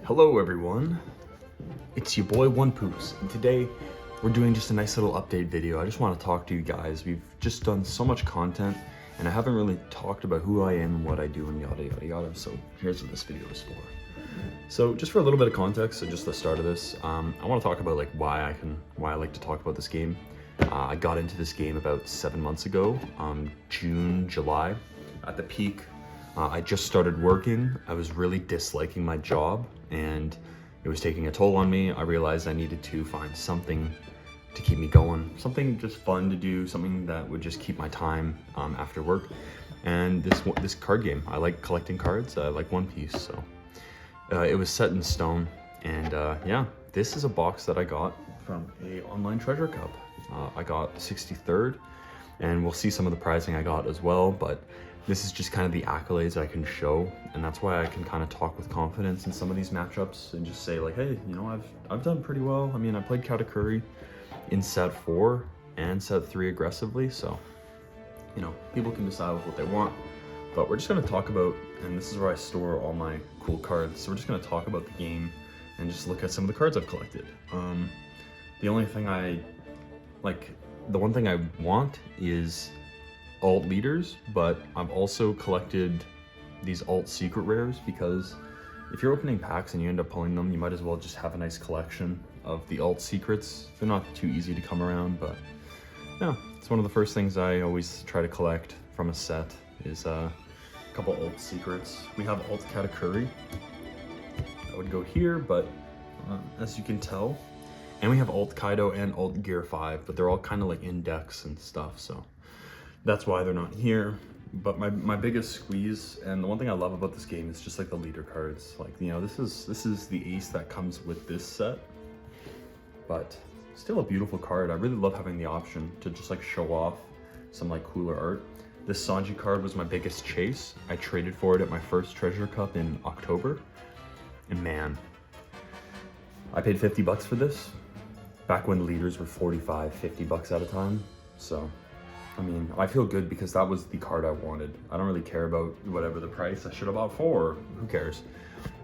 Hello everyone, it's your boy One Poos, and today we're doing just a nice little update video. I just want to talk to you guys. We've just done so much content and I haven't really talked about who I am and what I do and yada yada yada, so here's what this video is for. So just for a little bit of context, so just the start of this, I want to talk about like why I like to talk about this game. I got into this game about 7 months ago, June, July, at the peak. I just started working. I was really disliking my job and it was taking a toll on me. I realized I needed to find something to keep me going, something just fun to do, something that would just keep my time after work. And this card game, I like collecting cards. I like One Piece, so it was set in stone. And yeah, this is a box that I got from a online treasure cup. I got 63rd, and we'll see some of the pricing I got as well, but this is just kind of the accolades I can show, and that's why I can kind of talk with confidence in some of these matchups and just say like, hey, you know, I've done pretty well. I mean, I played Katakuri in set 4 and set 3 aggressively, so, you know, people can decide with what they want. But we're just going to talk about, and this is where I store all my cool cards, so we're just going to talk about the game and just look at some of the cards I've collected. The only thing the one thing I want is alt leaders, but I've also collected these alt secret rares because if you're opening packs and you end up pulling them, you might as well just have a nice collection of the alt secrets. They're not too easy to come around, but yeah, it's one of the first things I always try to collect from a set is a couple alt secrets. We have alt Katakuri. That would go here, but as you can tell, and we have alt Kaido and alt Gear 5, but they're all kind of like index and stuff, so that's why they're not here. But my biggest squeeze, and the one thing I love about this game is just like the leader cards. Like, you know, this is the ace that comes with this set, but still a beautiful card. I really love having the option to just like show off some like cooler art. This Sanji card was my biggest chase. I traded for it at my first treasure cup in October, and man, I paid 50 bucks for this back when leaders were 45, 50 bucks at a time. So I mean, I feel good because that was the card I wanted. I don't really care about whatever the price I should have bought for. Who cares?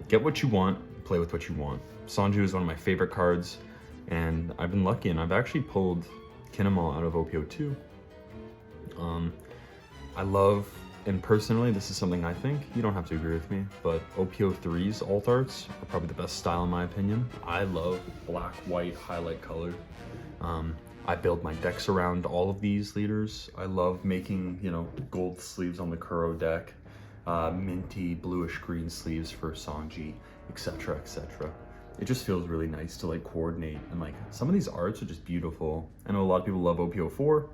Get what you want, play with what you want. Sanji is one of my favorite cards, and I've been lucky, and I've actually pulled Kinemon out of OPO2. I love, and personally, this is something I think, you don't have to agree with me, but OPO3's alt arts are probably the best style in my opinion. I love black, white, highlight color. I build my decks around all of these leaders. I love making, you know, gold sleeves on the Kuro deck, minty bluish green sleeves for Sanji, etc, etc. It just feels really nice to like coordinate, and like some of these arts are just beautiful. I know a lot of people love OPO4,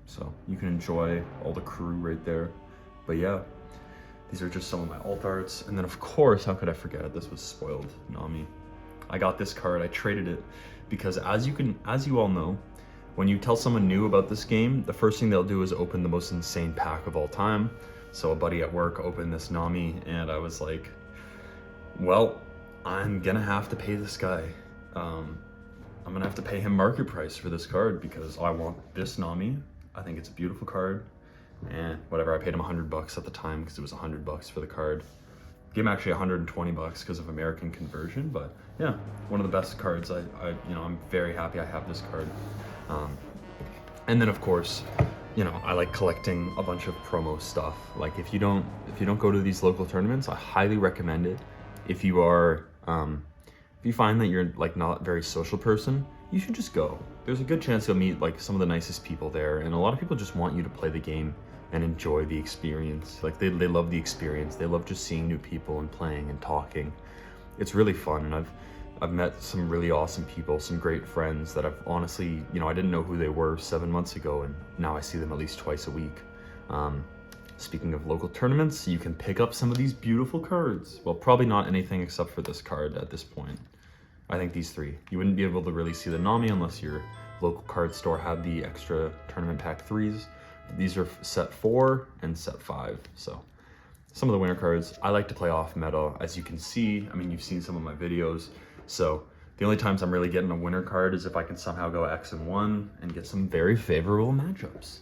so you can enjoy all the crew right there. But yeah, these are just some of my alt arts. And then of course, how could I forget it? This was spoiled Nami. I got this card, I traded it, because as you all know, when you tell someone new about this game, the first thing they'll do is open the most insane pack of all time. So a buddy at work opened this Nami, and I was like, well, I'm gonna have to pay this guy. I'm gonna have to pay him market price for this card because I want this Nami. I think it's a beautiful card, and whatever, I paid him 100 bucks at the time because it was 100 bucks for the card. Gave him actually 120 bucks because of American conversion, but yeah, one of the best cards. I'm very happy I have this card. And then of course, you know, I like collecting a bunch of promo stuff. Like if you don't go to these local tournaments, I highly recommend it. If you are, if you find that you're like not a very social person, you should just go. There's a good chance you'll meet like some of the nicest people there, and a lot of people just want you to play the game and enjoy the experience. Like they love the experience. They love just seeing new people and playing and talking. It's really fun, and I've met some really awesome people, some great friends that I've honestly, you know, I didn't know who they were 7 months ago, and now I see them at least twice a week. Speaking of local tournaments, you can pick up some of these beautiful cards. Well, probably not anything except for this card at this point. I think these three. You wouldn't be able to really see the Nami unless your local card store had the extra tournament pack 3s. These are set 4 and set 5, so some of the winner cards. I like to play off meta, as you can see. I mean, you've seen some of my videos, so the only times I'm really getting a winner card is if I can somehow go X and 1 and get some very favorable matchups.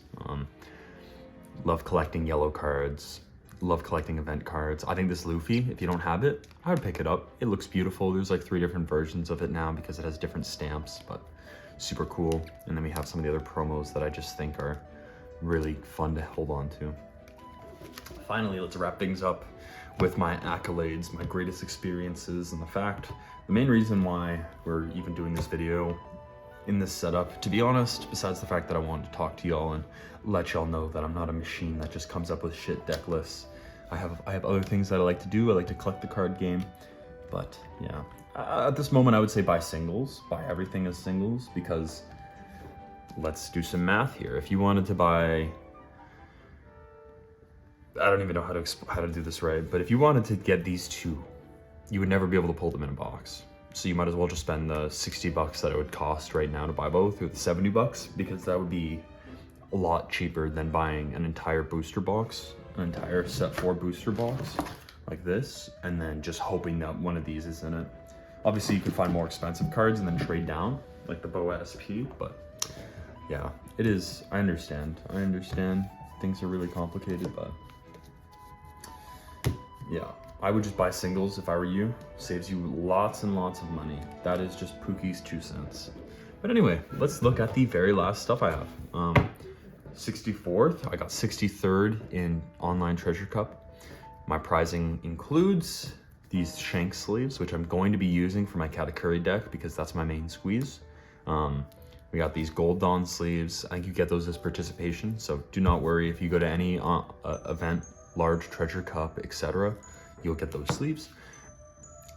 Love collecting yellow cards. love collecting event cards. I think this Luffy, if you don't have it, I would pick it up. It looks beautiful. There's like 3 different versions of it now because it has different stamps, but super cool. And then we have some of the other promos that I just think are really fun to hold on to. Finally, let's wrap things up with my accolades, my greatest experiences, and the main reason why we're even doing this video in this setup, to be honest, besides the fact that I wanted to talk to y'all and let y'all know that I'm not a machine that just comes up with shit deck lists. I have other things that I like to do. I like to collect the card game, but yeah. At this moment, I would say buy singles, buy everything as singles, because let's do some math here. If you wanted to buy, I don't even know how to do this right, but if you wanted to get these 2, you would never be able to pull them in a box. So you might as well just spend the 60 bucks that it would cost right now to buy both, or the 70 bucks, because that would be a lot cheaper than buying an entire booster box, an entire set 4 booster box like this, and then just hoping that one of these is in it. Obviously you can find more expensive cards and then trade down, like the BOA SP, but yeah, it is, I understand. Things are really complicated, but yeah. I would just buy singles if I were you. Saves you lots and lots of money. That is just Pookie's 2 cents. But anyway, let's look at the very last stuff I have. 64th, I got 63rd in Online Treasure Cup. My prizing includes these Shank sleeves, which I'm going to be using for my Katakuri deck because that's my main squeeze. We got these Gold Dawn sleeves. I think you get those as participation, so do not worry if you go to any event, large Treasure Cup, etc. You'll get those sleeves.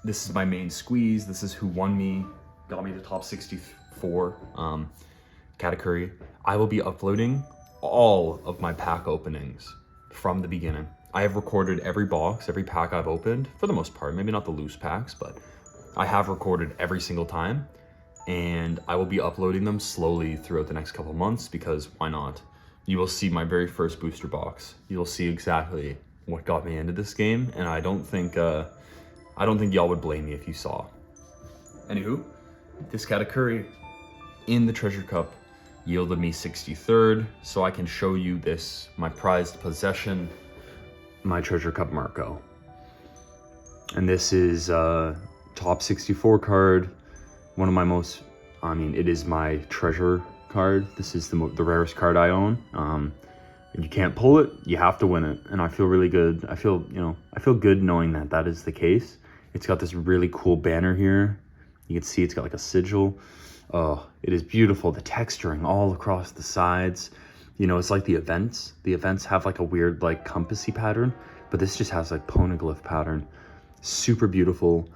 This is my main squeeze. This is who won me, got me to top 64 Katakuri. I will be uploading all of my pack openings from the beginning. I have recorded every box, every pack I've opened, for the most part. Maybe not the loose packs, but I have recorded every single time. And I will be uploading them slowly throughout the next couple months because why not? You will see my very first booster box. You'll see exactly what got me into this game, and I don't think y'all would blame me if you saw. Anywho, this Katakuri in the Treasure Cup yielded me 63rd, so I can show you this, my prized possession, my Treasure Cup Marco. And this is top 64 card, one of my most, it is my treasure card. This is the rarest card I own. And you can't pull it, you have to win it. And I feel really good. I feel good knowing that that is the case. It's got this really cool banner here. You can see it's got like a sigil. Oh, it is beautiful. The texturing all across the sides. You know, it's like the events. The events have like a weird like compassy pattern, but this just has like poneglyph pattern. Super beautiful.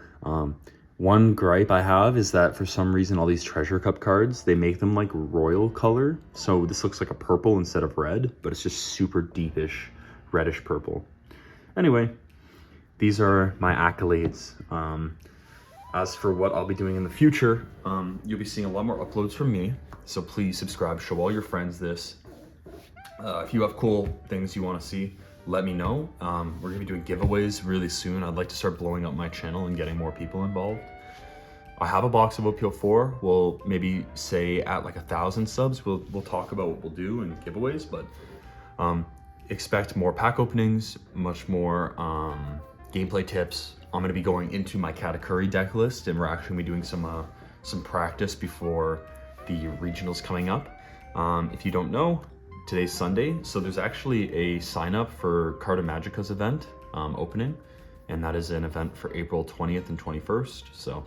One gripe I have is that for some reason all these Treasure Cup cards, they make them like royal color. So this looks like a purple instead of red, but it's just super deepish, reddish purple. Anyway, these are my accolades. As for what I'll be doing in the future, you'll be seeing a lot more uploads from me. So please subscribe, show all your friends this. If you have cool things you want to see, let me know. We're gonna be doing giveaways really soon. I'd like to start blowing up my channel and getting more people involved. I have a box of OPO4. We'll maybe say at like 1,000 subs, we'll talk about what we'll do and giveaways, but expect more pack openings, much more gameplay tips. I'm gonna be going into my Katakuri deck list, and we're actually gonna be doing some practice before the regionals coming up. If you don't know, today's Sunday, so there's actually a sign up for Carta Magica's event opening, and that is an event for April 20th and 21st. So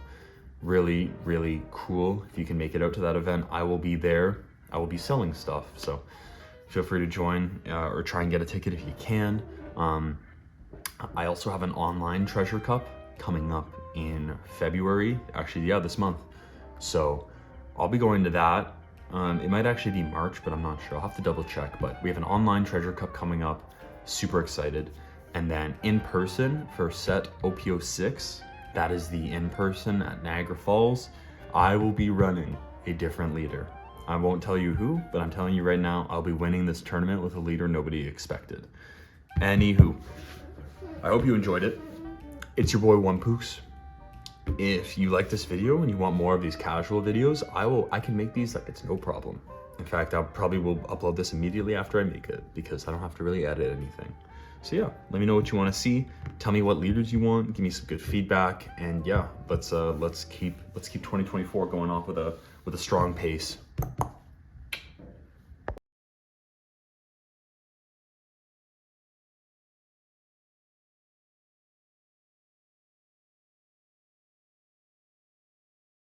really, really cool. If you can make it out to that event, I will be there. I will be selling stuff. So feel free to join or try and get a ticket if you can. I also have an online Treasure Cup coming up in February. Actually, yeah, this month. So I'll be going to that. It might actually be March, but I'm not sure. I'll have to double check, but we have an online Treasure Cup coming up. Super excited. And then in person for set OPO6, that is the in-person at Niagara Falls, I will be running a different leader. I won't tell you who, but I'm telling you right now, I'll be winning this tournament with a leader nobody expected. Anywho, I hope you enjoyed it. It's your boy OnePooks. If you like this video and you want more of these casual videos, I can make these like it's no problem. In fact, I probably will upload this immediately after I make it because I don't have to really edit anything. So yeah, let me know what you want to see. Tell me what leaders you want. Give me some good feedback, and yeah, let's keep 2024 going off with a strong pace.